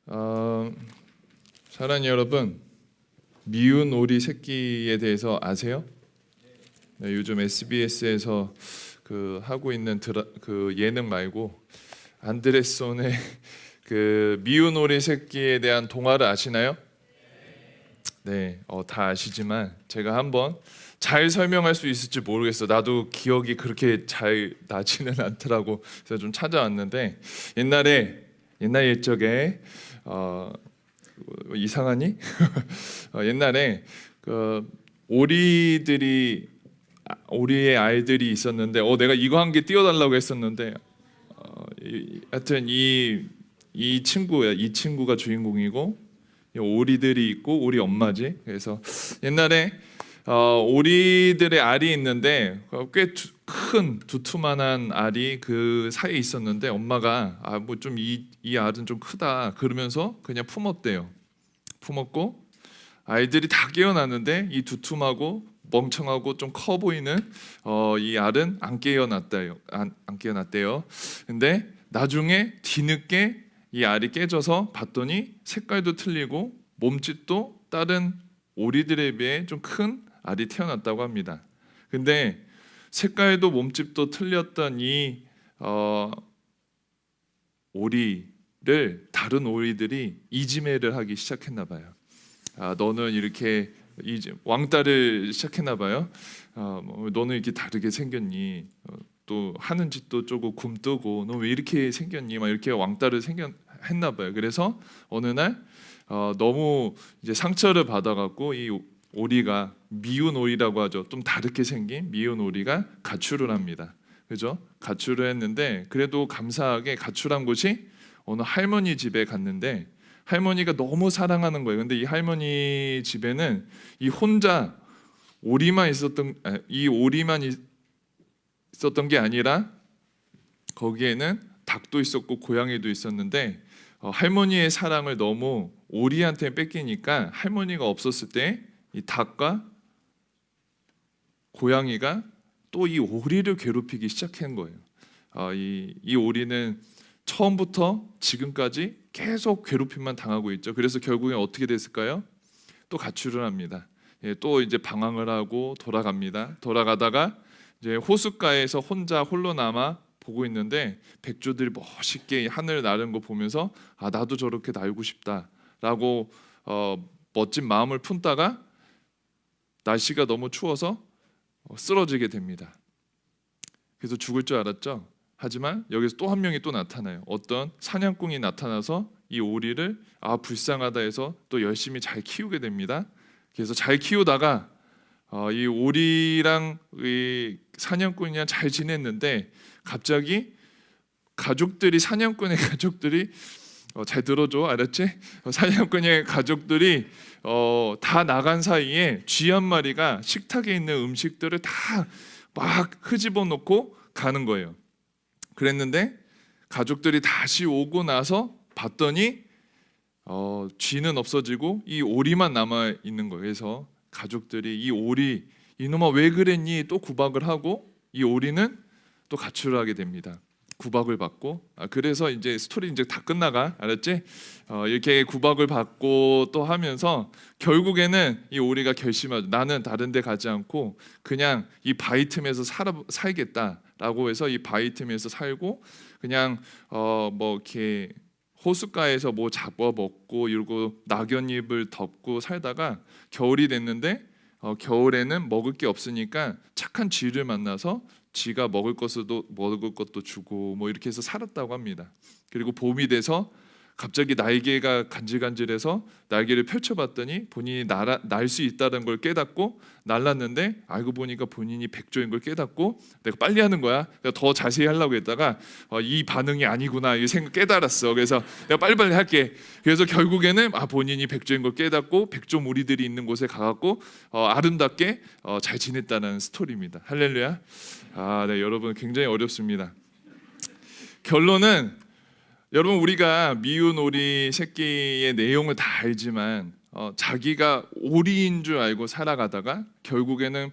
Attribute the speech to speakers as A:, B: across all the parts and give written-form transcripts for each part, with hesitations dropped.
A: 어, 사랑하는 여러분, 미운 오리 새끼에 대해서 아세요? 네, 요즘 SBS에서 하고 있는 그 예능 말고 안드레손의 그 미운 오리 새끼에 대한 동화를 아시나요? 네, 다 아시지만 제가 한번 잘 설명할 수 있을지 모르겠어. 나도 기억이 그렇게 잘 나지는 않더라고. 그래서 좀 찾아왔는데 옛날 옛적에 이상하니? 옛날에 그 오리의 알들이 있었는데 내가 이거 한 개 띄워달라고 했었는데 하여튼 이 친구야. 이 친구가 주인공이고 이 오리들이 있고 오리 엄마지. 그래서 옛날에 오리들의 알이 있는데 꽤 큰 두툼만한 알이 그 사이에 있었는데 엄마가 뭐 좀 이 알은 좀 크다 그러면서 그냥 품었대요. 품었고 아이들이 다 깨어났는데 이 두툼하고 멍청하고 좀 커 보이는 이 알은 안 깨어났대요. 안 깨어났대요. 근데 나중에 뒤늦게 이 알이 깨져서 봤더니 색깔도 틀리고 몸짓도 다른 오리들에 비해 좀 큰 알이 태어났다고 합니다. 근데 색깔도 몸집도 틀렸던 이 오리를 다른 오리들이 이지매를 하기 시작했나 봐요. 너는 이렇게 왕따를 시작했나 봐요. 너는 이렇게 다르게 생겼니? 또 하는 짓도 쪼고 굼뜨고 너 왜 이렇게 생겼니? 막 이렇게 왕따를 했나 봐요. 그래서 어느 날 너무 이제 상처를 받아갖고 이 오리가 미운 오리라고 하죠. 좀 다르게 생긴 미운 오리가 가출을 합니다. 그죠? 가출을 했는데 그래도 감사하게 가출한 곳이 어느 할머니 집에 갔는데 할머니가 너무 사랑하는 거예요. 근데 이 할머니 집에는 이 혼자 오리만 있었던 게 아니라 거기에는 닭도 있었고 고양이도 있었는데 할머니의 사랑을 너무 오리한테 뺏기니까 할머니가 없었을 때 이 닭과 고양이가 또 이 오리를 괴롭히기 시작한 거예요. 이 오리는 처음부터 지금까지 계속 괴롭힘만 당하고 있죠. 그래서 결국에 어떻게 됐을까요? 또 가출을 합니다. 또 이제 방황을 하고 돌아갑니다. 돌아가다가 이제 호숫가에서 홀로 남아 보고 있는데 백조들이 멋있게 하늘 나는 거 보면서 나도 저렇게 날고 싶다라고 멋진 마음을 품다가 날씨가 너무 추워서 쓰러지게 됩니다. 그래서 죽을 줄 알았죠. 하지만 여기서 또 한 명이 또 나타나요. 어떤 사냥꾼이 나타나서 이 오리를 불쌍하다 해서 또 열심히 잘 키우게 됩니다. 그래서 잘 키우다가 이 오리랑 이 사냥꾼이랑 잘 지냈는데 갑자기 사냥꾼의 가족들이 잘 들어줘, 알았지? 사냥꾼의 가족들이 다 나간 사이에 쥐 한 마리가 식탁에 있는 음식들을 다 막 흐집어 놓고 가는 거예요. 그랬는데 가족들이 다시 오고 나서 봤더니 쥐는 없어지고 이 오리만 남아 있는 거예요. 그래서 가족들이 이 오리 이놈아 왜 그랬니? 또 구박을 하고 이 오리는 또 가출을 하게 됩니다. 구박을 받고 그래서 이제 스토리 이제 다 끝나가, 알았지? 이렇게 구박을 받고 또 하면서 결국에는 이 오리가 결심하죠. 나는 다른 데 가지 않고 그냥 이 바위 틈에서 살겠다라고 해서 이 바위 틈에서 살고 그냥 뭐 이렇게 호숫가에서 뭐 잡아 먹고 이러고 낙엽잎을 덮고 살다가 겨울이 됐는데 겨울에는 먹을 게 없으니까 착한 쥐를 만나서 쥐가 먹을 것도 주고 뭐 이렇게 해서 살았다고 합니다. 그리고 봄이 돼서 갑자기 날개가 간질간질해서 날개를 펼쳐봤더니 본인이 날 수 있다는 걸 깨닫고 날랐는데 알고 보니까 본인이 백조인 걸 깨닫고 내가 빨리 하는 거야. 내가 더 자세히 하려고 했다가 이 반응이 아니구나 이 생각 깨달았어. 그래서 내가 빨리빨리 할게. 그래서 결국에는 본인이 백조인 걸 깨닫고 백조 무리들이 있는 곳에 가갖고 아름답게 잘 지냈다는 스토리입니다. 할렐루야. 네, 여러분 굉장히 어렵습니다. 결론은 여러분 우리가 미운 오리 새끼의 내용을 다 알지만 자기가 오리인 줄 알고 살아가다가 결국에는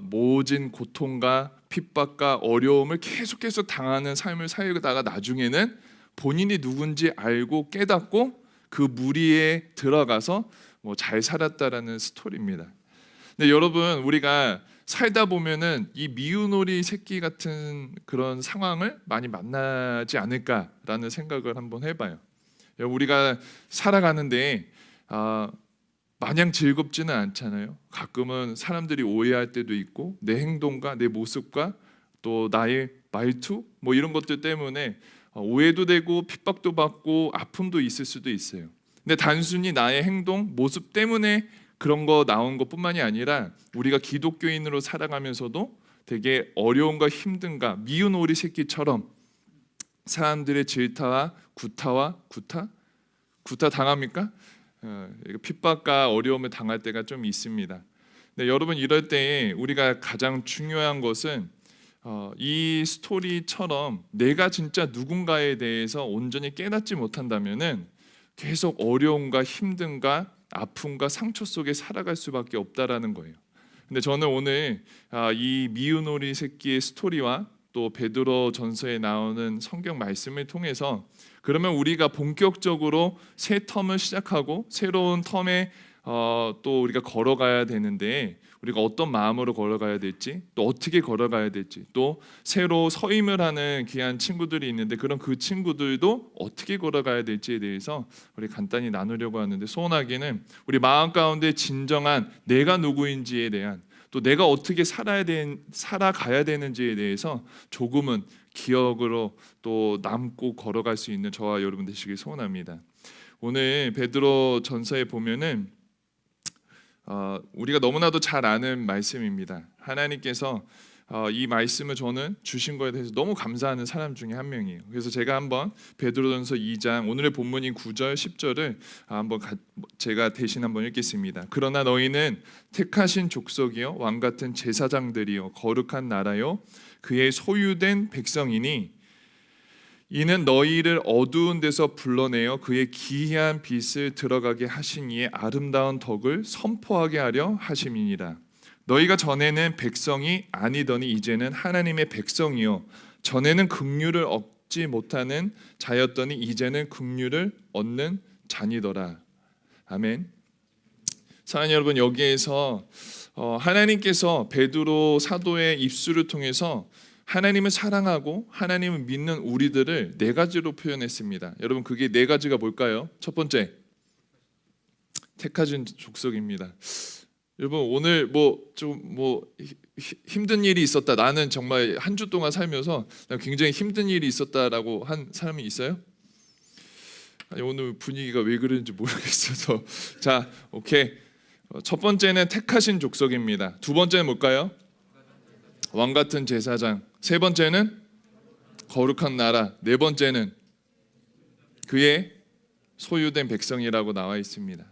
A: 모진 고통과 핍박과 어려움을 계속 당하는 삶을 살다가 나중에는 본인이 누군지 알고 깨닫고 그 무리에 들어가서 잘 살았다라는 스토리입니다. 근데 여러분, 우리가 살다 보면은 이 미운오리 새끼 같은 그런 상황을 많이 만나지 않을까라는 생각을 한번 해봐요. 우리가 살아가는데 마냥 즐겁지는 않잖아요. 가끔은 사람들이 오해할 때도 있고, 내 행동과 내 모습과 또 나의 말투 이런 것들 때문에 오해도 되고 핍박도 받고 아픔도 있을 수도 있어요. 근데 단순히 나의 행동, 모습 때문에 그런 거 나온 것뿐만이 아니라 우리가 기독교인으로 살아가면서도 되게 어려움과 힘든가, 미운 오리 새끼처럼 사람들의 질타와 구타 당합니까? 핍박과 어려움을 당할 때가 좀 있습니다. 근데 여러분, 이럴 때 우리가 가장 중요한 것은 이 스토리처럼 내가 진짜 누군가에 대해서 온전히 깨닫지 못한다면은 계속 어려움과 힘듦과 아픔과 상처 속에 살아갈 수밖에 없다라는 거예요. 근데 저는 오늘 이 미운 오리 새끼의 스토리와 또 베드로 전서에 나오는 성경 말씀을 통해서 그러면 우리가 본격적으로 새 텀을 시작하고 새로운 텀에 또 우리가 걸어가야 되는데, 우리가 어떤 마음으로 걸어가야 될지, 또 어떻게 걸어가야 될지, 또 새로 서임을 하는 귀한 친구들이 있는데 그런 그 친구들도 어떻게 걸어가야 될지에 대해서 우리 간단히 나누려고 하는데, 소원하기는 우리 마음 가운데 진정한 내가 누구인지에 대한, 또 내가 어떻게 살아가야 되는지에 대해서 조금은 기억으로 또 남고 걸어갈 수 있는 저와 여러분 되시길 소원합니다. 오늘 베드로 전서에 보면은 우리가 너무나도 잘 아는 말씀입니다. 하나님께서 이 말씀을 저는 주신 거에 대해서 너무 감사하는 사람 중에 한 명이에요. 그래서 제가 한번 베드로전서 2장 오늘의 본문인 9절 10절을 한번 제가 대신 한번 읽겠습니다. 그러나 너희는 택하신 족속이요 왕 같은 제사장들이요 거룩한 나라요 그의 소유된 백성이니 이는 너희를 어두운 데서 불러내어 그의 기이한 빛을 들어가게 하신 이의 아름다운 덕을 선포하게 하려 하심이니라. 너희가 전에는 백성이 아니더니 이제는 하나님의 백성이요 전에는 긍휼을 얻지 못하는 자였더니 이제는 긍휼을 얻는 자니더라. 아멘. 사랑하는 여러분, 여기에서 하나님께서 베드로 사도의 입술을 통해서 하나님을 사랑하고 하나님을 믿는 우리들을 네 가지로 표현했습니다. 여러분, 그게 네 가지가 뭘까요? 첫 번째, 택하신 족속입니다. 여러분, 오늘 힘든 일이 있었다, 나는 정말 한 주 동안 살면서 굉장히 힘든 일이 있었다라고 한 사람이 있어요? 아니, 오늘 분위기가 왜 그런지 모르겠어서 자, 오케이. 첫 번째는 택하신 족속입니다. 두 번째는 뭘까요? 왕 같은 제사장. 세 번째는 거룩한 나라. 네 번째는 그의 소유된 백성이라고 나와 있습니다.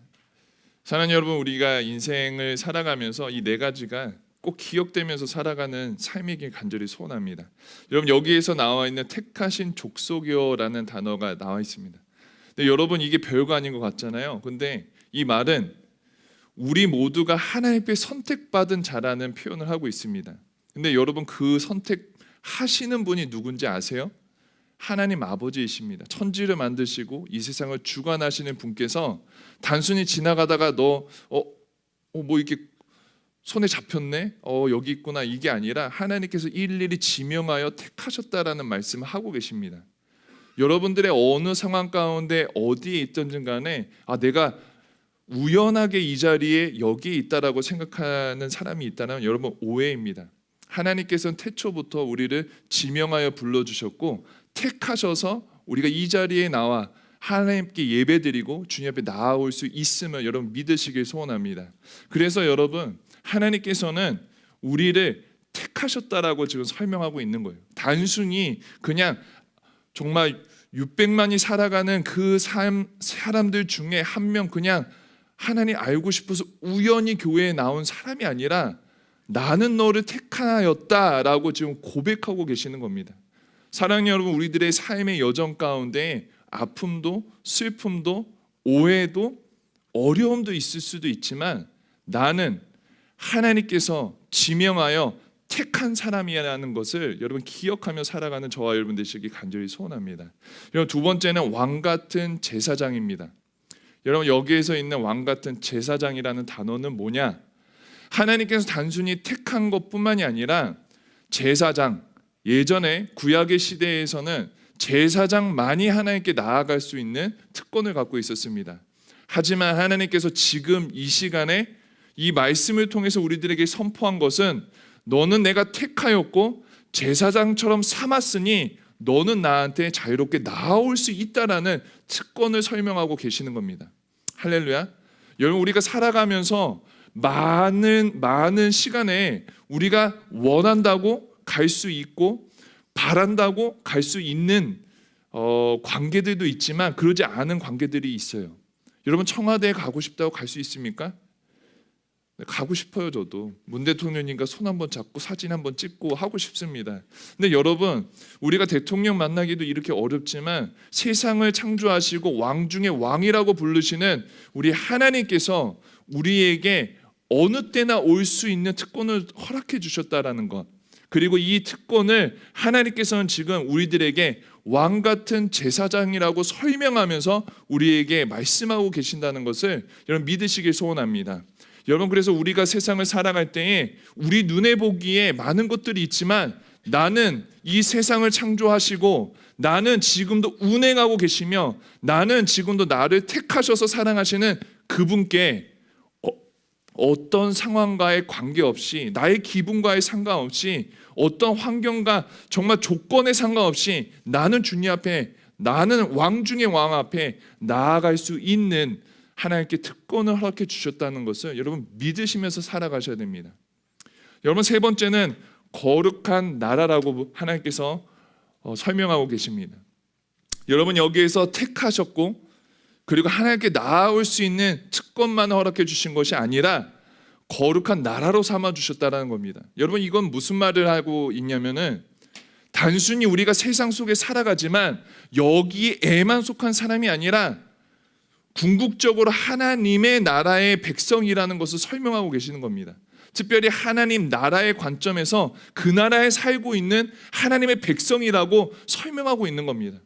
A: 사랑하는 여러분, 우리가 인생을 살아가면서 이 네 가지가 꼭 기억되면서 살아가는 삶이길 간절히 소원합니다. 여러분, 여기에서 나와 있는 택하신 족속이요라는 단어가 나와 있습니다. 근데 여러분, 이게 별거 아닌 것 같잖아요. 근데 이 말은 우리 모두가 하나님께 선택받은 자라는 표현을 하고 있습니다. 근데 여러분, 그 선택하시는 분이 누군지 아세요? 하나님 아버지이십니다. 천지를 만드시고 이 세상을 주관하시는 분께서 단순히 지나가다가 뭐 이렇게 손에 잡혔네, 여기 있구나, 이게 아니라 하나님께서 일일이 지명하여 택하셨다라는 말씀을 하고 계십니다. 여러분들의 어느 상황 가운데 어디에 있든지 간에 내가 우연하게 이 자리에 여기에 있다라고 생각하는 사람이 있다면 여러분, 오해입니다. 하나님께서는 태초부터 우리를 지명하여 불러주셨고 택하셔서 우리가 이 자리에 나와 하나님께 예배드리고 주님 앞에 나아올 수 있음을 여러분 믿으시길 소원합니다. 그래서 여러분, 하나님께서는 우리를 택하셨다라고 지금 설명하고 있는 거예요. 단순히 그냥 정말 600만이 살아가는 그 사람들 중에 한 명, 그냥 하나님 알고 싶어서 우연히 교회에 나온 사람이 아니라 나는 너를 택하였다라고 지금 고백하고 계시는 겁니다. 사랑하는 여러분, 우리들의 삶의 여정 가운데 아픔도 슬픔도 오해도 어려움도 있을 수도 있지만 나는 하나님께서 지명하여 택한 사람이라는 것을 여러분 기억하며 살아가는 저와 여러분 되시기 간절히 소원합니다. 두 번째는 왕 같은 제사장입니다. 여러분 여기에서 있는 왕 같은 제사장이라는 단어는 뭐냐? 하나님께서 단순히 택한 것뿐만이 아니라 제사장, 예전에 구약의 시대에서는 제사장만이 하나님께 나아갈 수 있는 특권을 갖고 있었습니다. 하지만 하나님께서 지금 이 시간에 이 말씀을 통해서 우리들에게 선포한 것은 너는 내가 택하였고 제사장처럼 삼았으니 너는 나한테 자유롭게 나아올 수 있다라는 특권을 설명하고 계시는 겁니다. 할렐루야. 여러분 우리가 살아가면서 많은 시간에 우리가 원한다고 갈 수 있고 바란다고 갈 수 있는 관계들도 있지만 그러지 않은 관계들이 있어요. 여러분 청와대에 가고 싶다고 갈 수 있습니까? 가고 싶어요. 저도 문 대통령님과 손 한번 잡고 사진 한번 찍고 하고 싶습니다. 근데 여러분 우리가 대통령 만나기도 이렇게 어렵지만 세상을 창조하시고 왕 중에 왕이라고 부르시는 우리 하나님께서 우리에게 어느 때나 올 수 있는 특권을 허락해 주셨다라는 것, 그리고 이 특권을 하나님께서는 지금 우리들에게 왕 같은 제사장이라고 설명하면서 우리에게 말씀하고 계신다는 것을 여러분 믿으시길 소원합니다. 여러분 그래서 우리가 세상을 살아갈 때에 우리 눈에 보기에 많은 것들이 있지만 나는 이 세상을 창조하시고 나는 지금도 운행하고 계시며 나는 지금도 나를 택하셔서 사랑하시는 그분께 어떤 상황과의 관계없이 나의 기분과의 상관없이 어떤 환경과 정말 조건에 상관없이 나는 주님 앞에 나는 왕 중의 왕 앞에 나아갈 수 있는 하나님께 특권을 허락해 주셨다는 것을 여러분 믿으시면서 살아가셔야 됩니다. 여러분 세 번째는 거룩한 나라라고 하나님께서 설명하고 계십니다. 여러분 여기에서 택하셨고 그리고 하나님께 나아올 수 있는 특권만 허락해 주신 것이 아니라 거룩한 나라로 삼아 주셨다는 겁니다. 여러분 이건 무슨 말을 하고 있냐면은 단순히 우리가 세상 속에 살아가지만 여기에만 속한 사람이 아니라 궁극적으로 하나님의 나라의 백성이라는 것을 설명하고 계시는 겁니다. 특별히 하나님 나라의 관점에서 그 나라에 살고 있는 하나님의 백성이라고 설명하고 있는 겁니다.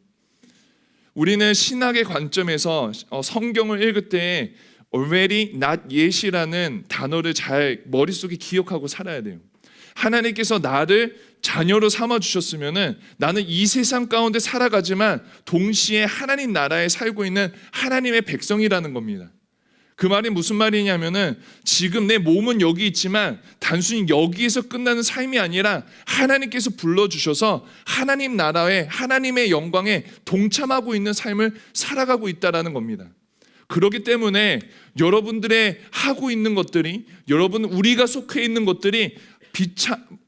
A: 우리는 신학의 관점에서 성경을 읽을 때 already not yet이라는 단어를 잘 머릿속에 기억하고 살아야 돼요. 하나님께서 나를 자녀로 삼아주셨으면 나는 이 세상 가운데 살아가지만 동시에 하나님 나라에 살고 있는 하나님의 백성이라는 겁니다. 그 말이 무슨 말이냐면은 지금 내 몸은 여기 있지만 단순히 여기에서 끝나는 삶이 아니라 하나님께서 불러주셔서 하나님 나라에 하나님의 영광에 동참하고 있는 삶을 살아가고 있다는 겁니다. 그렇기 때문에 여러분들의 하고 있는 것들이 여러분 우리가 속해 있는 것들이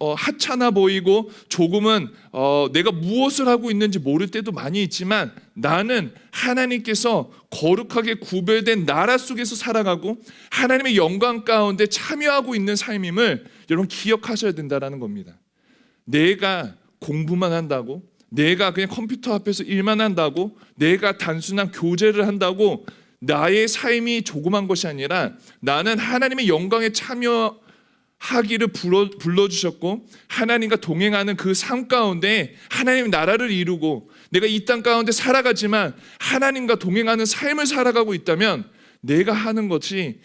A: 하찮아 보이고 조금은 내가 무엇을 하고 있는지 모를 때도 많이 있지만 나는 하나님께서 거룩하게 구별된 나라 속에서 살아가고 하나님의 영광 가운데 참여하고 있는 삶임을 여러분 기억하셔야 된다는 겁니다. 내가 공부만 한다고 내가 그냥 컴퓨터 앞에서 일만 한다고 내가 단순한 교제를 한다고 나의 삶이 조그만 것이 아니라 나는 하나님의 영광에 참여하기를 불러주셨고 하나님과 동행하는 그 삶 가운데 하나님의 나라를 이루고 내가 이 땅 가운데 살아가지만 하나님과 동행하는 삶을 살아가고 있다면 내가 하는 것이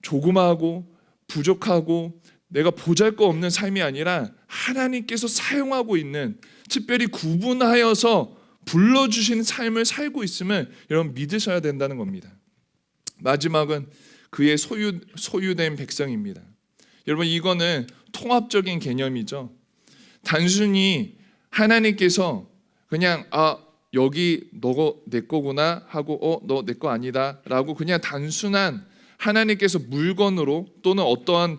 A: 조그마하고 부족하고 내가 보잘것없는 삶이 아니라 하나님께서 사용하고 있는 특별히 구분하여서 불러주신 삶을 살고 있음을 여러분 믿으셔야 된다는 겁니다. 마지막은 그의 소유된 백성입니다. 여러분 이거는 통합적인 개념이죠. 단순히 하나님께서 그냥 여기 너 내 거구나 하고 너 내 거 아니다 라고 그냥 단순한 하나님께서 물건으로 또는 어떠한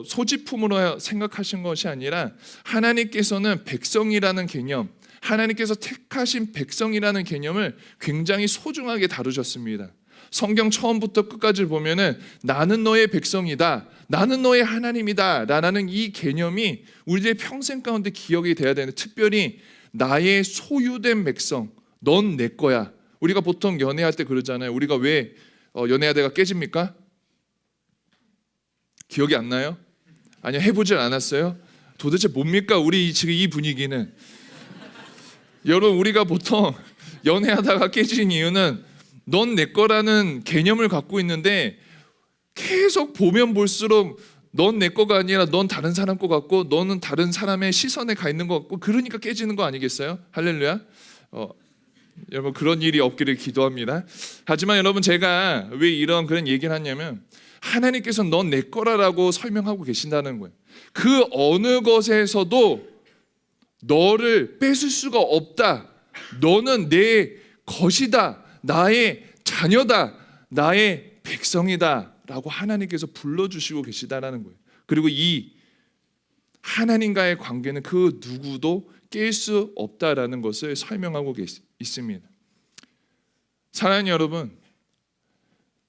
A: 소지품으로 생각하신 것이 아니라 하나님께서는 백성이라는 개념 하나님께서 택하신 백성이라는 개념을 굉장히 소중하게 다루셨습니다. 성경 처음부터 끝까지 보면은 나는 너의 백성이다, 나는 너의 하나님이다 라는 이 개념이 우리들의 평생 가운데 기억이 돼야 되는, 특별히 나의 소유된 백성, 넌 내 거야. 우리가 보통 연애할 때 그러잖아요. 우리가 왜 연애하다가 깨집니까? 기억이 안 나요? 아니요, 해보질 않았어요? 도대체 뭡니까 우리 지금 이 분위기는? 여러분 우리가 보통 연애하다가 깨지는 이유는 넌 내 거라는 개념을 갖고 있는데 계속 보면 볼수록 넌 내 거가 아니라 넌 다른 사람 거 같고 너는 다른 사람의 시선에 가 있는 것 같고, 그러니까 깨지는 거 아니겠어요? 할렐루야. 여러분 그런 일이 없기를 기도합니다. 하지만 여러분, 제가 왜 이런 그런 얘기를 하냐면 하나님께서 넌 내 거라라고 설명하고 계신다는 거예요. 그 어느 것에서도 너를 뺏을 수가 없다. 너는 내 것이다. 나의 자녀다. 나의 백성이다 라고 하나님께서 불러주시고 계시다라는 거예요. 그리고 이 하나님과의 관계는 그 누구도 깰 수 없다라는 것을 설명하고 있습니다. 사랑하는 여러분,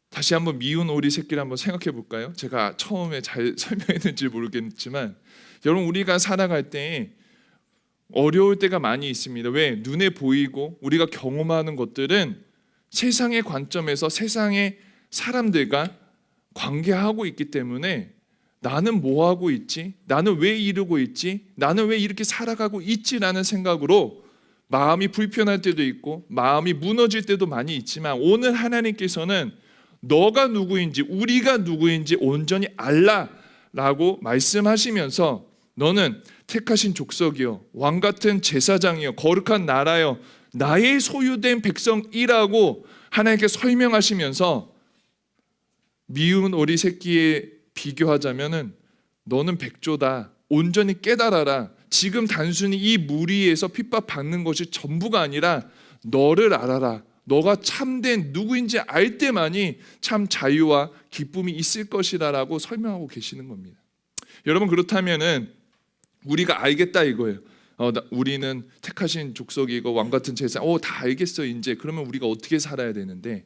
A: 다시 한번 미운 오리 새끼를 한번 생각해 볼까요? 제가 처음에 잘 설명했는지 모르겠지만, 여러분 우리가 살아갈 때 어려울 때가 많이 있습니다. 왜? 눈에 보이고 우리가 경험하는 것들은 세상의 관점에서 세상의 사람들과 관계하고 있기 때문에 나는 뭐 하고 있지? 나는 왜 이러고 있지? 나는 왜 이렇게 살아가고 있지라는 생각으로 마음이 불편할 때도 있고 마음이 무너질 때도 많이 있지만, 오늘 하나님께서는 너가 누구인지 우리가 누구인지 온전히 알라라고 말씀하시면서 너는 택하신 족속이요 왕같은 제사장이요 거룩한 나라요 나의 소유된 백성이라고 하나님께 설명하시면서, 미운 오리 새끼에 비교하자면은 너는 백조다. 온전히 깨달아라. 지금 단순히 이 무리에서 핍박받는 것이 전부가 아니라 너를 알아라. 너가 참된 누구인지 알 때만이 참 자유와 기쁨이 있을 것이라고 설명하고 계시는 겁니다. 여러분, 그렇다면은 우리가 알겠다 이거예요. 우리는 택하신 족속이고 왕같은 제사. 다 알겠어 이제. 그러면 우리가 어떻게 살아야 되는데?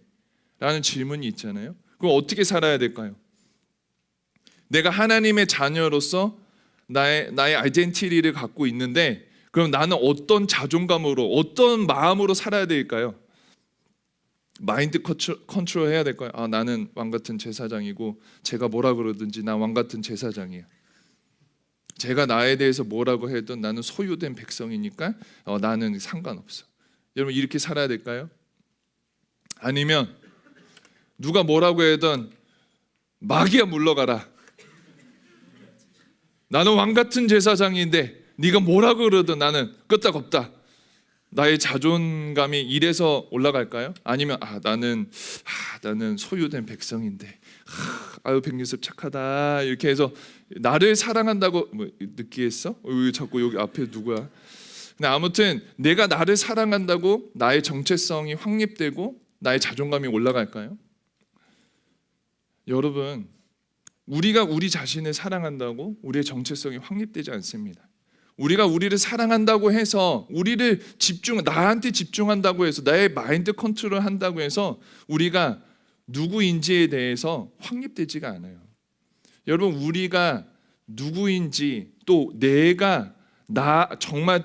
A: 라는 질문이 있잖아요. 그럼 어떻게 살아야 될까요? 내가 하나님의 자녀로서 나의 아이덴티티를 갖고 있는데, 그럼 나는 어떤 자존감으로 어떤 마음으로 살아야 될까요? 마인드 컨트롤 해야 될까요? 나는 왕같은 제사장이고 제가 뭐라 그러든지 난 왕같은 제사장이야. 제가 나에 대해서 뭐라고 해도 나는 소유된 백성이니까 나는 상관없어. 여러분 이렇게 살아야 될까요? 아니면 누가 뭐라고 해도 마귀야 물러가라. 나는 왕같은 제사장인데 네가 뭐라고 그러든 나는 끄떡없다. 나의 자존감이 이래서 올라갈까요? 아니면 나는 소유된 백성인데 아유 백유섭 착하다 이렇게 해서 나를 사랑한다고 느끼겠어? 왜 자꾸 여기 앞에 누구야? 근데 아무튼 내가 나를 사랑한다고 나의 정체성이 확립되고 나의 자존감이 올라갈까요? 여러분, 우리가 우리 자신을 사랑한다고 우리의 정체성이 확립되지 않습니다. 우리가 우리를 사랑한다고 해서 우리를 나한테 집중한다고 해서 나의 마인드 컨트롤 한다고 해서 우리가 누구인지에 대해서 확립되지가 않아요. 여러분, 우리가 누구인지 또 내가 정말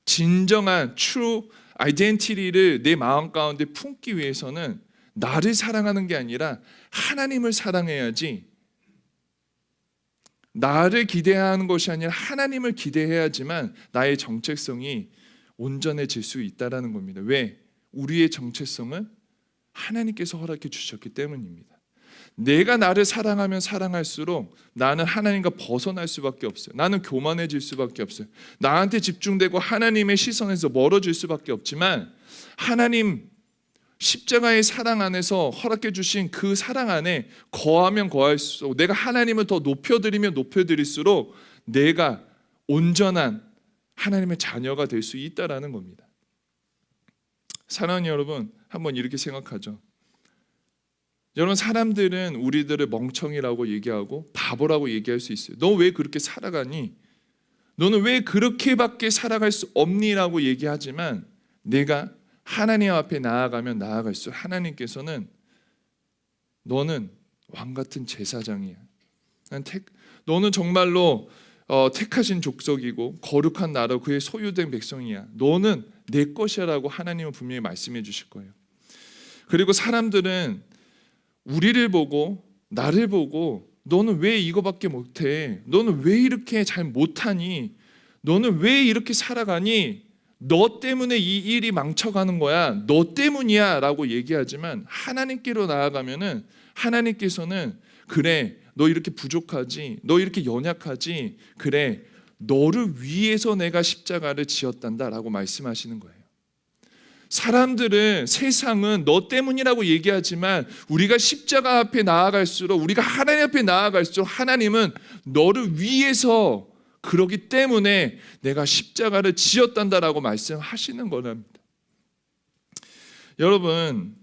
A: 진정한 true identity를 내 마음 가운데 품기 위해서는 나를 사랑하는 게 아니라 하나님을 사랑해야지, 나를 기대하는 것이 아니라 하나님을 기대해야지만 나의 정체성이 온전해질 수 있다는 겁니다. 왜? 우리의 정체성은 하나님께서 허락해 주셨기 때문입니다. 내가 나를 사랑하면 사랑할수록 나는 하나님과 벗어날 수밖에 없어요. 나는 교만해질 수밖에 없어요. 나한테 집중되고 하나님의 시선에서 멀어질 수밖에 없지만, 하나님 십자가의 사랑 안에서 허락해 주신 그 사랑 안에 거하면 거할수록, 내가 하나님을 더 높여드리면 높여드릴수록 내가 온전한 하나님의 자녀가 될 수 있다라는 겁니다. 사랑하는 여러분, 한번 이렇게 생각하죠. 여러분, 사람들은 우리들을 멍청이라고 얘기하고 바보라고 얘기할 수 있어요. 너 왜 그렇게 살아가니? 너는 왜 그렇게밖에 살아갈 수 없니? 라고 얘기하지만, 내가 하나님 앞에 나아가면 나아갈수록 하나님께서는 너는 왕같은 제사장이야. 너는 정말로 택하신 족속이고 거룩한 나라, 그의 소유된 백성이야. 너는 내 것이라고 하나님은 분명히 말씀해 주실 거예요. 그리고 사람들은 우리를 보고 나를 보고 너는 왜 이거밖에 못해? 너는 왜 이렇게 잘 못하니? 너는 왜 이렇게 살아가니? 너 때문에 이 일이 망쳐가는 거야, 너 때문이야 라고 얘기하지만 하나님께로 나아가면은 하나님께서는 그래, 너 이렇게 부족하지, 너 이렇게 연약하지, 그래, 너를 위해서 내가 십자가를 지었단다 라고 말씀하시는 거예요. 사람들은, 세상은 너 때문이라고 얘기하지만 우리가 십자가 앞에 나아갈수록, 우리가 하나님 앞에 나아갈수록 하나님은 너를 위해서, 그러기 때문에 내가 십자가를 지었단다라고 말씀하시는 거랍니다. 여러분,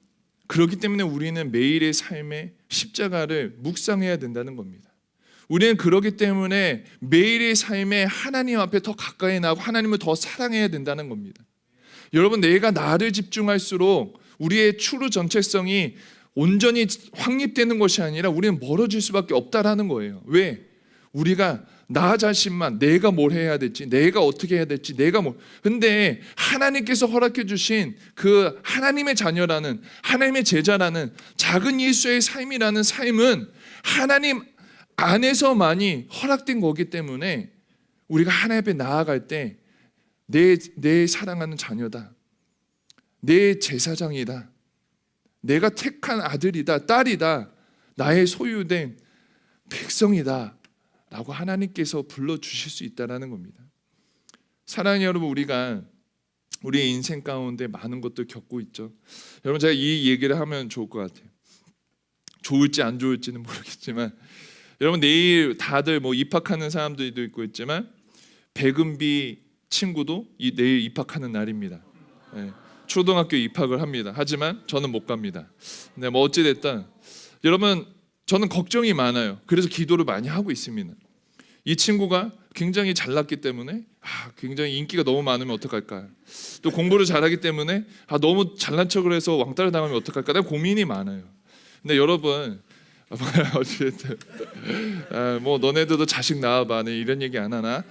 A: 그렇기 때문에 우리는 매일의 삶에 십자가를 묵상해야 된다는 겁니다. 우리는 그렇기 때문에 매일의 삶에 하나님 앞에 더 가까이 나고 하나님을 더 사랑해야 된다는 겁니다. 여러분, 내가 나를 집중할수록 우리의 추루 전체성이 온전히 확립되는 것이 아니라 우리는 멀어질 수밖에 없다라는 거예요. 왜? 우리가 나 자신만, 내가 뭘 해야 될지, 내가 어떻게 해야 될지, 근데 하나님께서 허락해 주신 그 하나님의 자녀라는, 하나님의 제자라는 작은 예수의 삶이라는 삶은 하나님 안에서만이 허락된 거기 때문에 우리가 하나님 앞에 나아갈 때 내 사랑하는 자녀다, 내 제사장이다, 내가 택한 아들이다, 딸이다, 나의 소유된 백성이다 라고 하나님께서 불러주실 수 있다는 겁니다. 사랑하는 여러분, 우리가 우리의 인생 가운데 많은 것들 겪고 있죠. 여러분, 제가 이 얘기를 하면 좋을 것 같아요. 좋을지 안 좋을지는 모르겠지만, 여러분, 내일 다들 뭐 입학하는 사람들도 있고 있지만 백은비 친구도 내일 입학하는 날입니다. 네, 초등학교 입학을 합니다. 하지만 저는 못 갑니다. 네, 뭐 어찌 됐든 여러분, 저는 걱정이 많아요. 그래서 기도를 많이 하고 있습니다. 이 친구가 굉장히 잘났기 때문에 굉장히 인기가 너무 많으면 어떡할까, 또 공부를 잘하기 때문에 너무 잘난 척을 해서 왕따를 당하면 어떡할까, 내가 고민이 많아요. 근데 여러분, 어쨌든 뭐 너네들도 자식 낳아봐, 네, 이런 얘기 안 하나?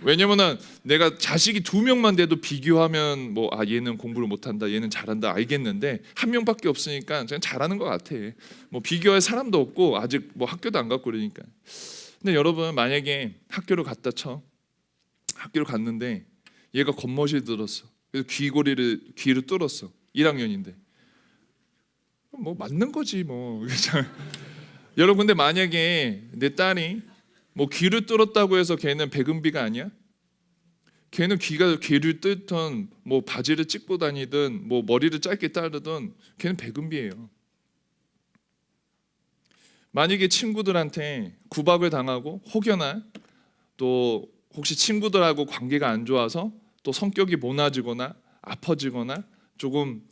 A: 왜냐면은 내가 자식이 2명만 돼도 비교하면 뭐 얘는 공부를 못한다, 얘는 잘한다 알겠는데 한 명밖에 없으니까 그냥 잘하는 것 같아. 뭐 비교할 사람도 없고 아직 뭐 학교도 안 갔고 그러니까. 근데 여러분, 만약에 학교를 갔다 쳐, 학교를 갔는데 얘가 겉멋이 들었어. 그래서 귀를 뚫었어. 1학년인데 뭐 맞는 거지 뭐. 여러분, 근데 만약에 내 딸이 뭐 귀를 뚫었다고 해서 걔는 백은비가 아니야? 걔는 귀를 뚫든 뭐 바지를 찢고 다니든 뭐 머리를 짧게 자르든 걔는 백은비예요. 만약에 친구들한테 구박을 당하고 혹여나 또 혹시 친구들하고 관계가 안 좋아서 또 성격이 모나지거나 아파지거나 조금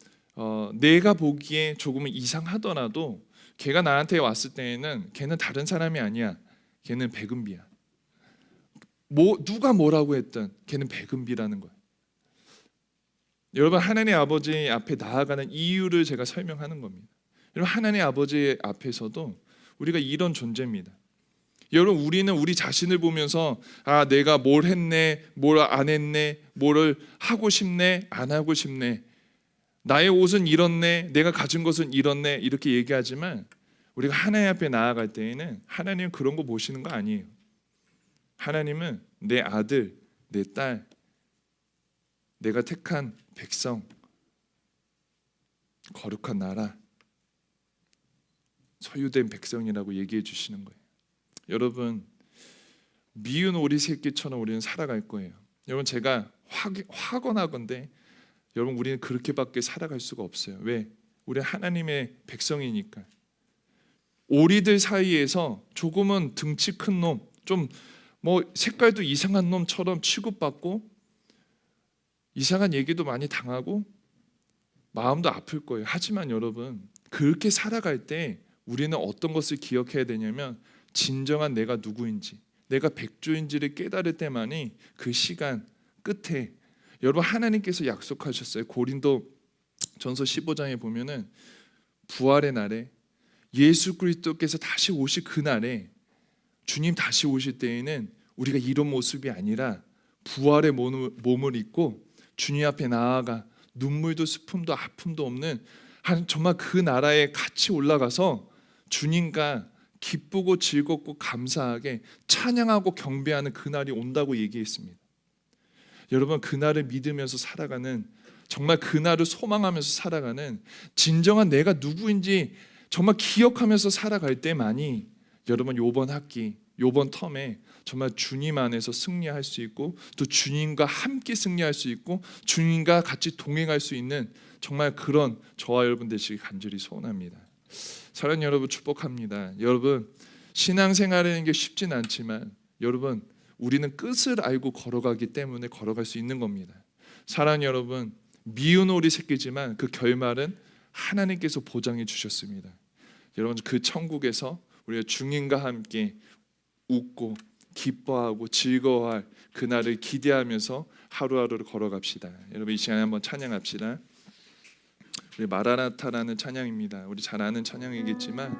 A: 내가 보기에 조금은 이상하더라도 걔가 나한테 왔을 때에는 걔는 다른 사람이 아니야. 걔는 백은비야. 누가 뭐라고 했든 걔는 백은비라는 거예요. 여러분, 하나님 아버지 앞에 나아가는 이유를 제가 설명하는 겁니다. 여러분, 하나님 아버지 앞에서도 우리가 이런 존재입니다. 여러분, 우리는 우리 자신을 보면서 내가 뭘 했네, 뭘 안 했네, 뭐를 하고 싶네, 안 하고 싶네, 나의 옷은 이렇네, 내가 가진 것은 이렇네, 이렇게 얘기하지만 우리가 하나님 앞에 나아갈 때에는 하나님은 그런 거 보시는 거 아니에요. 하나님은 내 아들, 내 딸, 내가 택한 백성, 거룩한 나라, 소유된 백성이라고 얘기해 주시는 거예요. 여러분, 미운 오리 새끼처럼 우리는 살아갈 거예요. 여러분, 제가 화건하건데 여러분, 우리는 그렇게밖에 살아갈 수가 없어요. 왜? 우리 하나님의 백성이니까. 오리들 사이에서 조금은 등치 큰 놈, 좀 뭐 색깔도 이상한 놈처럼 취급받고 이상한 얘기도 많이 당하고 마음도 아플 거예요. 하지만 여러분, 그렇게 살아갈 때 우리는 어떤 것을 기억해야 되냐면 진정한 내가 누구인지, 내가 백조인지를 깨달을 때만이 그 시간 끝에, 여러분, 하나님께서 약속하셨어요. 고린도 전서 15장에 보면은 부활의 날에 예수 그리스도께서 다시 오실 그날에, 주님 다시 오실 때에는 우리가 이런 모습이 아니라 부활의 몸을 입고 주님 앞에 나아가 눈물도 슬픔도 아픔도 없는 정말 그 나라에 같이 올라가서 주님과 기쁘고 즐겁고 감사하게 찬양하고 경배하는 그날이 온다고 얘기했습니다. 여러분 그날을 믿으면서 살아가는, 정말 그날을 소망하면서 살아가는, 진정한 내가 누구인지 정말 기억하면서 살아갈 때만이 여러분 요번 학기, 요번 텀에 정말 주님 안에서 승리할 수 있고, 또 주님과 함께 승리할 수 있고, 주님과 같이 동행할 수 있는 정말 그런 저와 여러분 되시기 간절히 소원합니다. 사랑하는 여러분, 축복합니다. 여러분 신앙생활하는 게 쉽진 않지만 여러분 우리는 끝을 알고 걸어가기 때문에 걸어갈 수 있는 겁니다. 사랑하는 여러분, 미운 오리 새끼지만 그 결말은 하나님께서 보장해 주셨습니다. 여러분 그 천국에서 우리가 주님과 함께 웃고 기뻐하고 즐거워할 그날을 기대하면서 하루하루를 걸어갑시다. 여러분 이 시간에 한번 찬양합시다. 우리 마라나타라는 찬양입니다. 우리 잘 아는 찬양이겠지만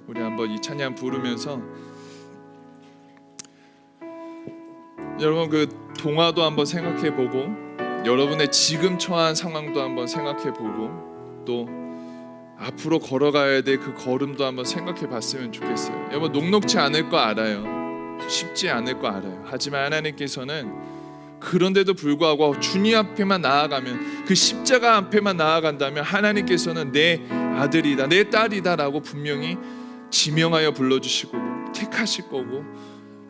A: 우리 한번 이 찬양 부르면서 여러분 그 동화도 한번 생각해보고, 여러분의 지금 처한 상황도 한번 생각해보고, 또 앞으로 걸어가야 될 그 걸음도 한번 생각해봤으면 좋겠어요. 여러분 녹록지 않을 거 알아요. 쉽지 않을 거 알아요. 하지만 하나님께서는 그런데도 불구하고 주님 앞에만 나아가면, 그 십자가 앞에만 나아간다면 하나님께서는 내 아들이다, 내 딸이다 라고 분명히 지명하여 불러주시고 택하실 거고,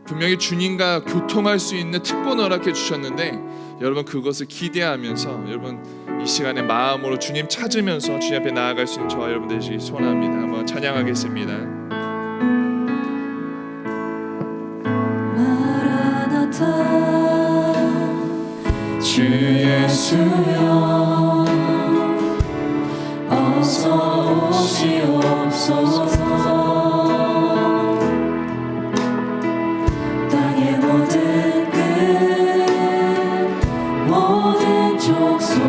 A: 분명히 주님과 교통할 수 있는 특권 허락해 주셨는데, 여러분 그것을 기대하면서 여러분 이 시간에 마음으로 주님 찾으면서 주님 앞에 나아갈 수 있는 저와 여러분 되시기 소원합니다. 한번 찬양하겠습니다.
B: 마라나타 주 예수여 어서 오시옵소서. 땅의 모든 끝 모든 족속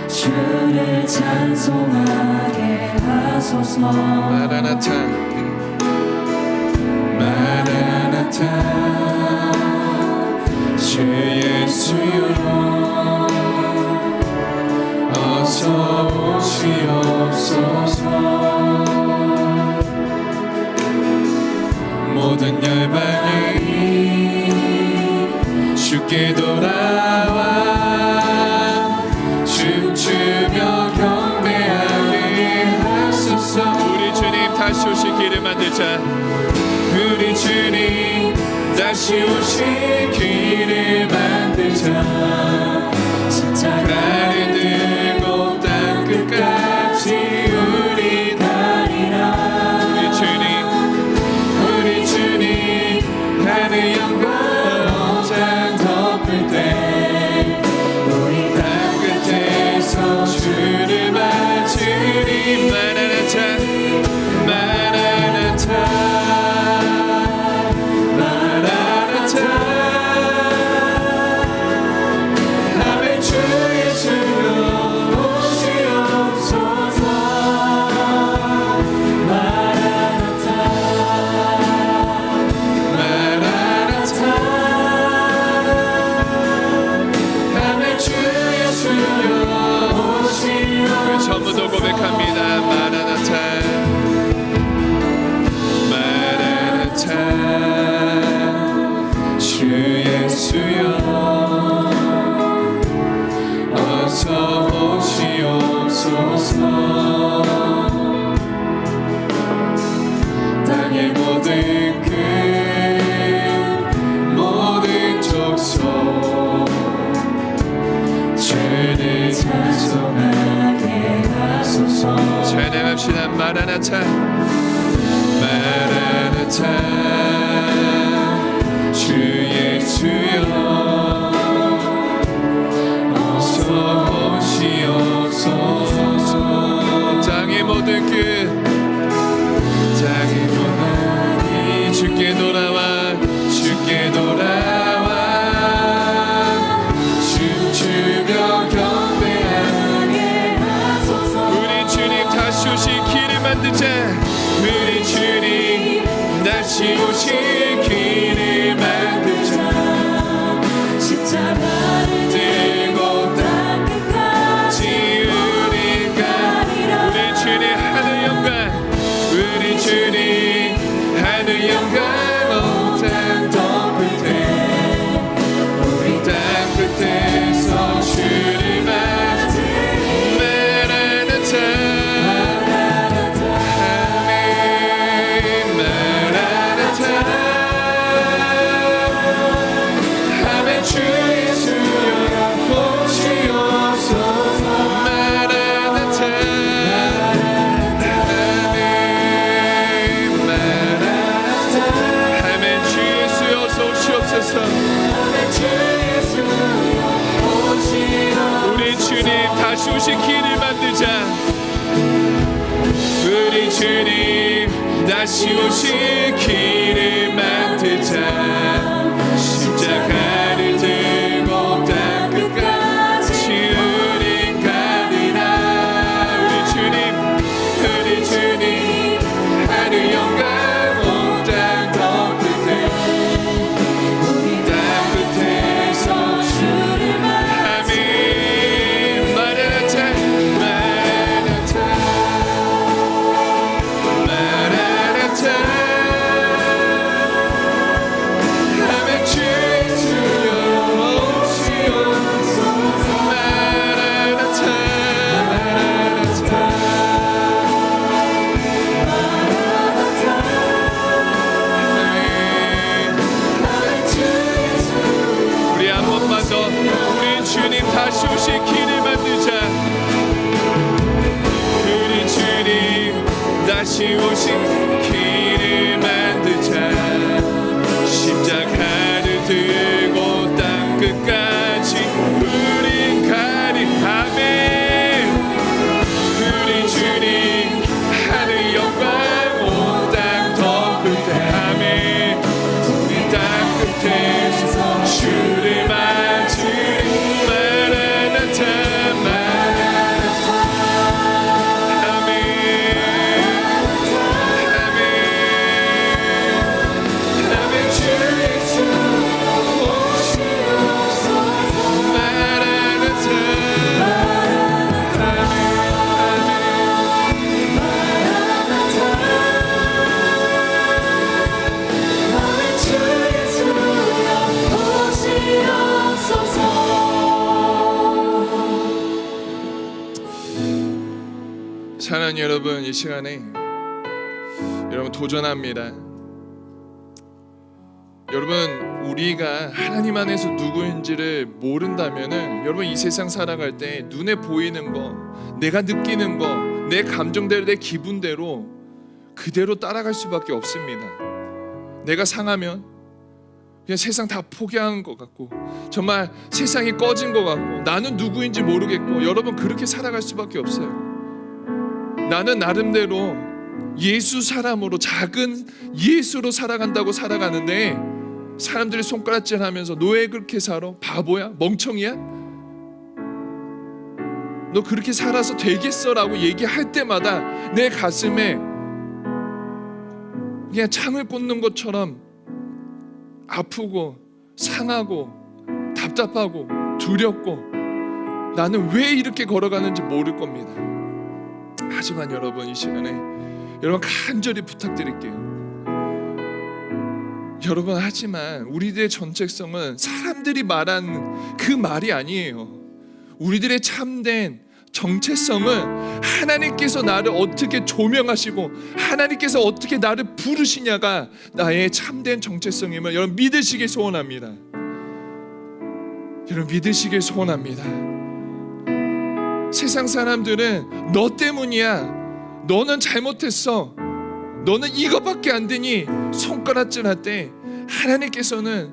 B: 주를 찬송하게 하소서.
A: 마라나타 마라나타 주 예수여 어서 오시옵소서. 모든 열방이 주께 돌아와 춤추며 경배하게 하소서. 우리 주님 다시 오시기를 만들자. 우리 주님 다시 오시기를 만들자. 십자가를 들고 땅 끝까지 우리 가리라. 우리 주님 하늘 영광 땅 덮을 때 우리 땅 끝에서 주를 맞으리. 마라나타 마라나타 마라나타. 아멘. 주 예수여 오시옵소서. 마라나타 마라나타. 아멘. 주 예수여 오시옵소서. 우리 전부도 고백합니다. 마라나타 마라나타 주 예수여 어서 오시옵소서. 땅의 모든 끝 모든 족속 주를 찬송하게 하소서. 찬양합시다. 마라나타 마라나타 주 예수여 어서 오시옵소서. 땅의 모든 끝 땅의 모든 주께 돌아와 주께 돌아와 춤추며 경배하게 하소서. 우리 주님 다시 오시기를 만들자. 우리 주님 다시 오시기를 만들자.
B: 십자가를
A: 들고
B: 땅 끝까지
A: 우리 가리라. 우리 주님 하늘 영광 우리 주님 하늘 영광 온 땅 덮을 때 만들자. 우리 주님 다시 오실 길을 만들자. 십자가를 들고 땅 끝까지 우린 가리라. 우리 주님 하늘 영광 온 땅 더 끝에 땅 끝에서
B: 주를
A: 아멘. 마라나타 마라나타 마라나타. 아멘. 주 예수여 오시옵소서. 마라나타 마라나타. 우리 한 번만 더 우리 주님 다시 오실 길을 만들자. 우리 주님 다시 오실 길을 만들자. 십자가를 들고 땅 끝까지 우린 가리. 아멘. 우리 주님 하늘 영광 온 땅 더 끝에. 아멘. 우리 땅 끝에서 주를 맞으리. 마라나타 마라나타. 아멘 아멘 아멘. 주 예수 오시옵소서. 마라나타 사랑하는 여러분, 이 시간에 여러분 도전합니다. 여러분, 우리가 하나님 안에서 누구인지를 모른다면은 여러분 이 세상 살아갈 때 눈에 보이는 거, 내가 느끼는 거, 내 감정대로, 내 기분대로 그대로 따라갈 수밖에 없습니다. 내가 상하면 그냥 세상 다 포기하는 것 같고, 정말 세상이 꺼진 것 같고, 나는 누구인지 모르겠고, 여러분 그렇게 살아갈 수밖에 없어요. 나는 나름대로 예수 사람으로, 작은 예수로 살아간다고 살아가는데 사람들이 손가락질하면서 너 왜 그렇게 살아? 바보야? 멍청이야? 너 그렇게 살아서 되겠어? 라고 얘기할 때마다 내 가슴에 그냥 창을 꽂는 것처럼 아프고 상하고 답답하고 두렵고, 나는 왜 이렇게 걸어가는지 모를 겁니다. 하지만 여러분, 이 시간에 여러분 간절히 부탁드릴게요. 여러분, 하지만 우리들의 정체성은 사람들이 말한 그 말이 아니에요. 우리들의 참된 정체성은 하나님께서 나를 어떻게 조명하시고 하나님께서 어떻게 나를 부르시냐가 나의 참된 정체성임을 여러분 믿으시길 소원합니다. 여러분 믿으시길 소원합니다. 세상 사람들은 너 때문이야, 너는 잘못했어, 너는 이거밖에 안 되니 손가락질 할 때, 하나님께서는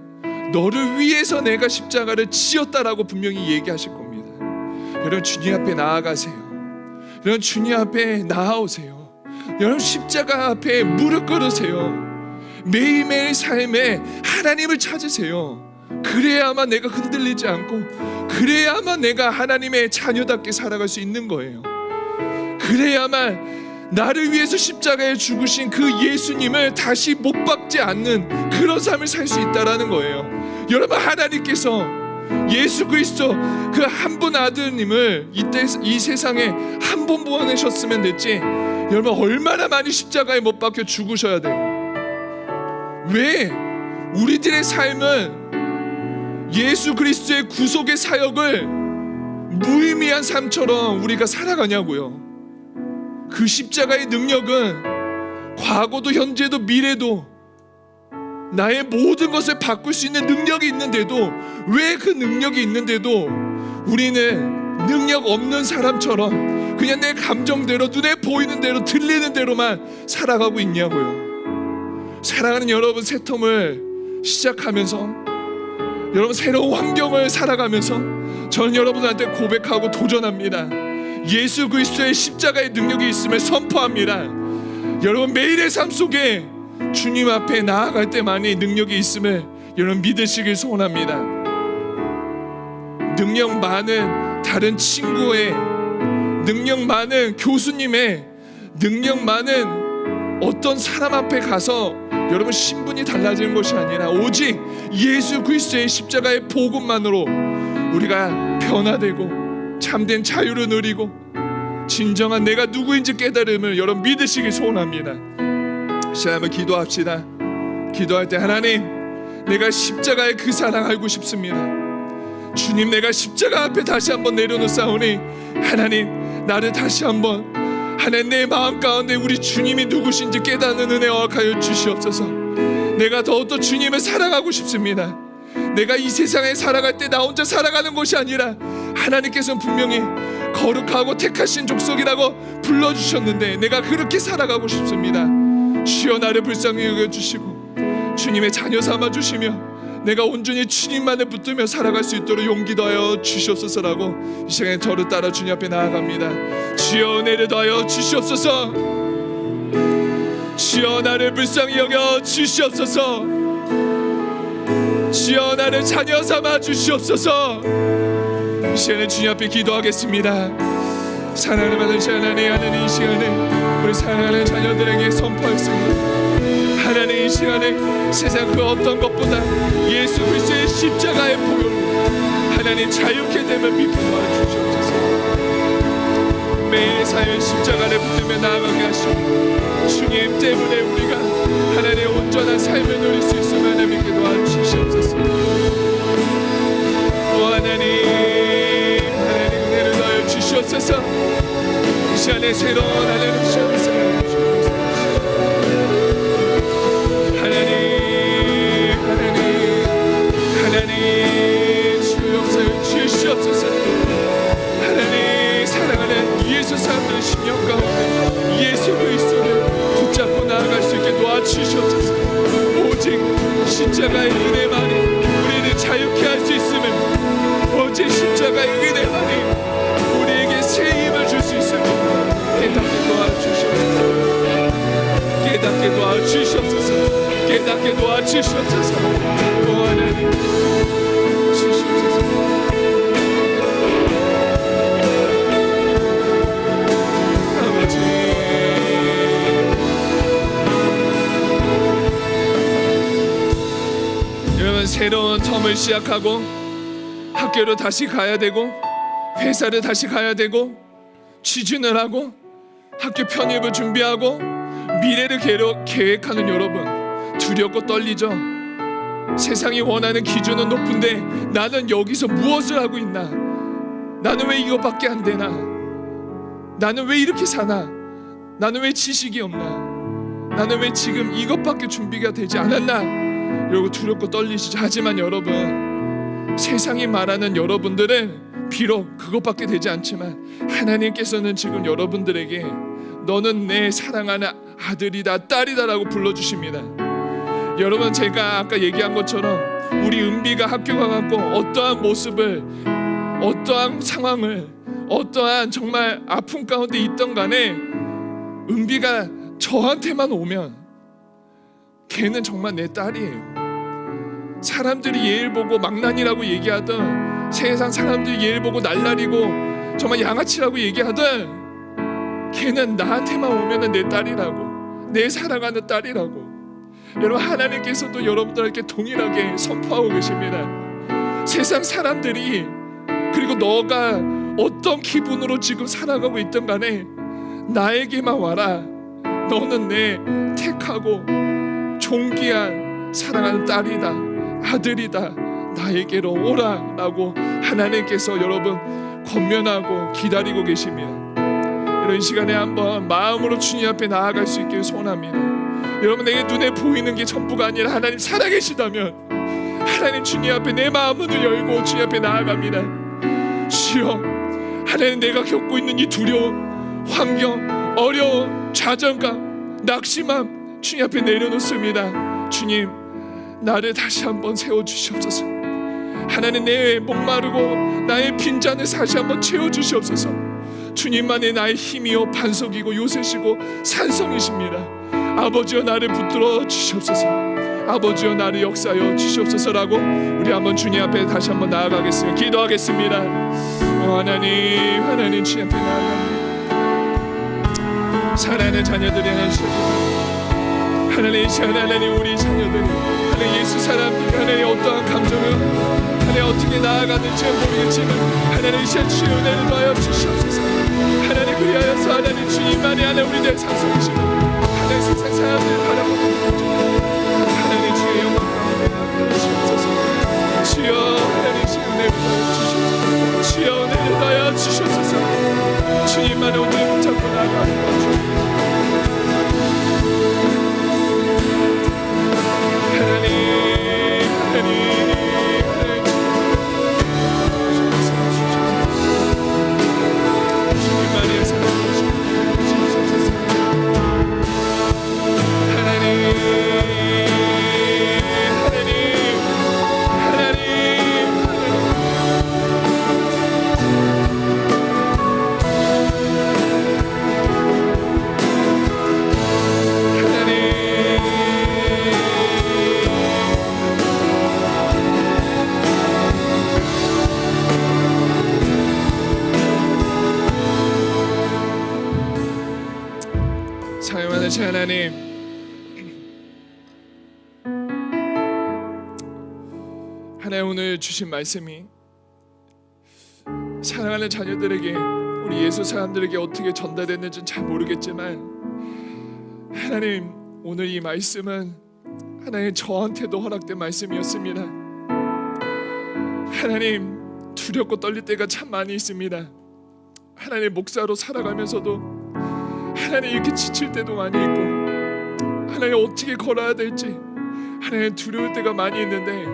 A: 너를 위해서 내가 십자가를 지었다라고 분명히 얘기하실 겁니다. 여러분 주님 앞에 나아가세요. 여러분 주님 앞에 나아오세요. 여러분 십자가 앞에 무릎 꿇으세요. 매일매일 삶에 하나님을 찾으세요. 그래야만 내가 흔들리지 않고, 그래야만 내가 하나님의 자녀답게 살아갈 수 있는 거예요. 그래야만 나를 위해서 십자가에 죽으신 그 예수님을 다시 못 박지 않는 그런 삶을 살 수 있다라는 거예요. 여러분, 하나님께서 예수 그리스도 그 한 분 아드님을 이 세상에 한 번 보내셨으면 됐지, 여러분 얼마나 많이 십자가에 못 박혀 죽으셔야 돼요. 왜 우리들의 삶은 예수 그리스도의 구속의 사역을 무의미한 삶처럼 우리가 살아가냐고요. 그 십자가의 능력은 과거도 현재도 미래도 나의 모든 것을 바꿀 수 있는 능력이 있는데도, 왜 그 능력이 있는데도 우리는 능력 없는 사람처럼 그냥 내 감정대로, 눈에 보이는 대로, 들리는 대로만 살아가고 있냐고요. 사랑하는 여러분, 새 텀을 시작하면서, 여러분 새로운 환경을 살아가면서 저는 여러분한테 고백하고 도전합니다. 예수 그리스도의 십자가의 능력이 있음을 선포합니다. 여러분 매일의 삶 속에 주님 앞에 나아갈 때만이 능력이 있음을 여러분 믿으시길 소원합니다. 능력 많은 다른 친구의, 능력 많은 교수님의, 능력 많은 어떤 사람 앞에 가서 여러분 신분이 달라지는 것이 아니라 오직 예수 그리스도의 십자가의 복음만으로 우리가 변화되고 참된 자유를 누리고 진정한 내가 누구인지 깨달음을 여러분 믿으시길 소원합니다. 시간 한번 기도합시다. 기도할 때 하나님, 내가 십자가의 그 사랑 알고 싶습니다. 주님, 내가 십자가 앞에 다시 한번 내려놓사오니 하나님, 나를 다시 한번 하나님 내 마음 가운데 우리 주님이 누구신지 깨닫는 은혜 허락하여 주시옵소서. 내가 더욱더 주님을 사랑하고 싶습니다. 내가 이 세상에 살아갈 때 나 혼자 살아가는 것이 아니라 하나님께서는 분명히 거룩하고 택하신 족속이라고 불러주셨는데 내가 그렇게 살아가고 싶습니다. 주여 나를 불쌍히 여겨주시고 주님의 자녀 삼아주시며 내가 온전히 주님만을 붙들며 살아갈 수 있도록 용기 더하여 주시옵소서라고 이 시간에 저를 따라 주님 앞에 나아갑니다. 주여 은혜를 더하여 주시옵소서. 주여 나를 불쌍히 여겨 주시옵소서. 주여 나를 자녀 삼아 주시옵소서. 이 시간에 주님 앞에 기도하겠습니다. 사랑을 받으신 하나님, 이 시간에 우리 사랑하는 자녀들에게 선포하겠습니다. 하나님, 이 시간에 세상 그 어떤 것보다 예수 그리스도의 십자가의 보혈로 하나님 자유케 되면 믿게 도와주시옵소서. 매일 사회 십자가를 붙들며 나아가게 하시고 주님 때문에 우리가 하나님의 온전한 삶을 누릴 수 있음을 하나님 믿게 도와주시옵소서. 오 하나님 은혜를 더하여 주시옵소서. 이 시간에 새로운 하나님 주시옵소서. 하나님 주시옵소서. 하나님 사랑하는 예수 사람들의 심령 가운데 예수 그리스도를 붙잡고 나아갈 수 있게 도와주시옵소서. 오직 십자가의 은혜만이 우리를 자유케 할 수 있음을, 오직 십자가의 은혜만이 우리에게 새 힘을 줄 수 있음을 깨닫게 도와주시옵소서. 깨닫게 도와주시옵소서. 깨닫게 도와주시옵소서. 오 하나님 주시옵소서. 아버지, 여러분 새로운 텀을 시작하고 학교로 다시 가야 되고 회사를 다시 가야 되고 취준을 하고 학교 편입을 준비하고 미래를 계획하는 여러분, 두렵고 떨리죠? 세상이 원하는 기준은 높은데 나는 여기서 무엇을 하고 있나? 나는 왜 이것밖에 안 되나? 나는 왜 이렇게 사나? 나는 왜 지식이 없나? 나는 왜 지금 이것밖에 준비가 되지 않았나? 여러분 두렵고 떨리시죠? 하지만 여러분, 세상이 말하는 여러분들은 비록 그것밖에 되지 않지만 하나님께서는 지금 여러분들에게 너는 내 사랑하는 아들이다, 딸이다라고 불러주십니다. 여러분, 제가 아까 얘기한 것처럼 우리 은비가 학교 가갖고 어떠한 모습을, 어떠한 상황을, 어떠한 정말 아픔 가운데 있던 간에 은비가 저한테만 오면 걔는 정말 내 딸이에요. 사람들이 얘를 보고 망난이라고 얘기하던, 세상 사람들이 얘를 보고 날라리고 정말 양아치라고 얘기하던, 걔는 나한테만 오면 내 딸이라고, 내 사랑하는 딸이라고. 여러분, 하나님께서도 여러분들에게 동일하게 선포하고 계십니다. 세상 사람들이, 그리고 너가 어떤 기분으로 지금 살아가고 있든 간에 나에게만 와라. 너는 내 택하고 존귀한 사랑하는 딸이다, 아들이다, 나에게로 오라 라고 하나님께서 여러분 권면하고 기다리고 계십니다. 이런 시간에 한번 마음으로 주님 앞에 나아갈 수 있기를 소원합니다. 여러분, 내게 눈에 보이는 게 전부가 아니라 하나님 살아계시다면 하나님 주님 앞에 내 마음문을 열고 주님 앞에 나아갑니다. 주여, 하나님 내가 겪고 있는 이 두려움, 환경, 어려움, 좌절감, 낙심함 주님 앞에 내려놓습니다. 주님, 나를 다시 한번 세워주시옵소서. 하나님, 내 목마르고 나의 빈잔을 다시 한번 채워주시옵소서. 주님만이 나의 힘이요 반석이고 요새시고 산성이십니다. 아버지여 나를 붙들어 주시옵소서. 아버지여 나를 역사하여 주시옵소서라고 우리 한번 주님 앞에 다시 한번 나아가겠습니다. 기도하겠습니다. 하나님, 하나님 주님 앞에 나아갑니다. 사랑하는 자녀들이 하나님, 하나님 우리 자녀들이 하나님 예수 사람들이 하나님 어떠한 감정을 하나님 어떻게 나아가는지 모르겠지만 하나님 시간 주의 은혜를 더하여 주시옵소서. 하나님 그리하여서 하나님 주님만이 하나님 우리들의 상속이시고 하나님 세상 사람들을 바라보는 하나님 주의 영광 가운데 주시옵소서. 주여 하나님 주의 은혜를 더하여 주시옵소서. 주여 은혜를 더하여 주시옵소서. 주님만의 오늘 붙잡고 나아가는 것 사랑하는 하나님, 하나님 오늘 주신 말씀이 사랑하는 자녀들에게 우리 예수 사람들에게 어떻게 전달됐는지는 잘 모르겠지만 하나님 오늘 이 말씀은 하나님 저한테도 허락된 말씀이었습니다. 하나님 두렵고 떨릴 때가 참 많이 있습니다. 하나님 목사로 살아가면서도 하나님 이렇게 지칠 때도 많이 있고 하나님 어떻게 걸어야 될지 하나님 두려울 때가 많이 있는데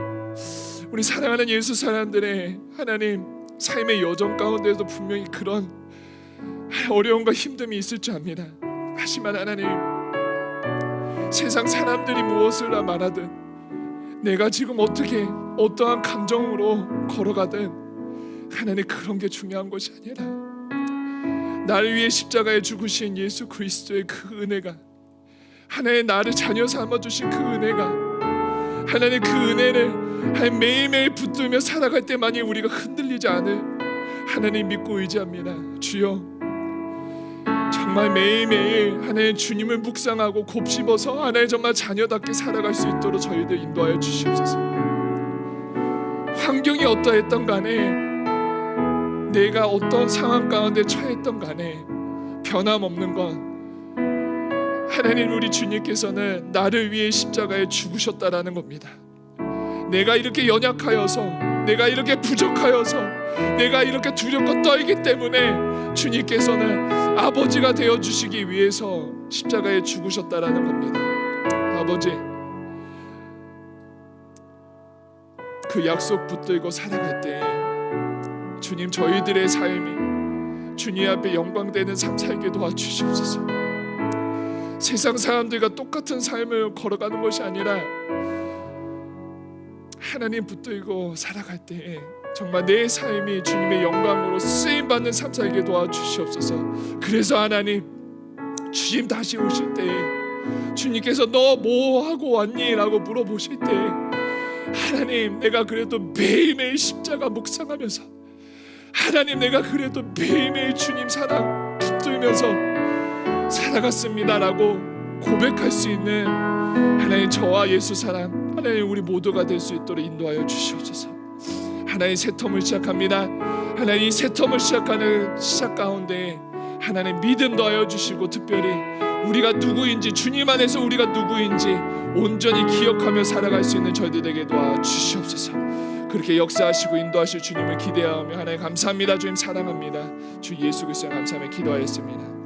A: 우리 사랑하는 예수 사람들의 하나님 삶의 여정 가운데도 분명히 그런 어려움과 힘듦이 있을 줄 압니다. 하지만 하나님 세상 사람들이 무엇을 말하든 내가 지금 어떻게 어떠한 감정으로 걸어가든 하나님 그런 게 중요한 것이 아니라 나를 위해 십자가에 죽으신 예수 그리스도의 그 은혜가 하나님 나를 자녀 삼아주신 그 은혜가 하나님 그 은혜를 하나님 매일매일 붙들며 살아갈 때만이 우리가 흔들리지 않을 하나님 믿고 의지합니다. 주여 정말 매일매일 하나님 주님을 묵상하고 곱씹어서 하나님 정말 자녀답게 살아갈 수 있도록 저희들 인도하여 주시옵소서. 환경이 어떠했던 간에 내가 어떤 상황 가운데 처했던 간에 변함없는 건 하나님 우리 주님께서는 나를 위해 십자가에 죽으셨다라는 겁니다. 내가 이렇게 연약하여서 내가 이렇게 부족하여서 내가 이렇게 두렵고 떨기 때문에 주님께서는 아버지가 되어주시기 위해서 십자가에 죽으셨다라는 겁니다. 아버지 그 약속 붙들고 살아갈 때 주님 저희들의 삶이 주님 앞에 영광되는 삶 살게 도와주시옵소서. 세상 사람들과 똑같은 삶을 걸어가는 것이 아니라 하나님 붙들고 살아갈 때 정말 내 삶이 주님의 영광으로 쓰임받는 삶 살게 도와주시옵소서. 그래서 하나님 주님 다시 오실 때 주님께서 너 뭐 하고 왔니? 라고 물어보실 때 하나님 내가 그래도 매일매일 십자가 묵상하면서 하나님 내가 그래도 매일매일 주님 사랑 붙들면서 살아갔습니다 라고 고백할 수 있는 하나님 저와 예수 사랑 하나님 우리 모두가 될 수 있도록 인도하여 주시옵소서. 하나님 새 텀을 시작합니다. 하나님 이 새 텀을 시작하는 시작 가운데 하나님 믿음 더하여 주시고 특별히 우리가 누구인지 주님 안에서 우리가 누구인지 온전히 기억하며 살아갈 수 있는 저희들에게 도와주시옵소서. 그렇게 역사하시고 인도하실 주님을 기대하며 하나님 감사합니다. 주님 사랑합니다. 주 예수 그리스도 감사하며 기도하였습니다.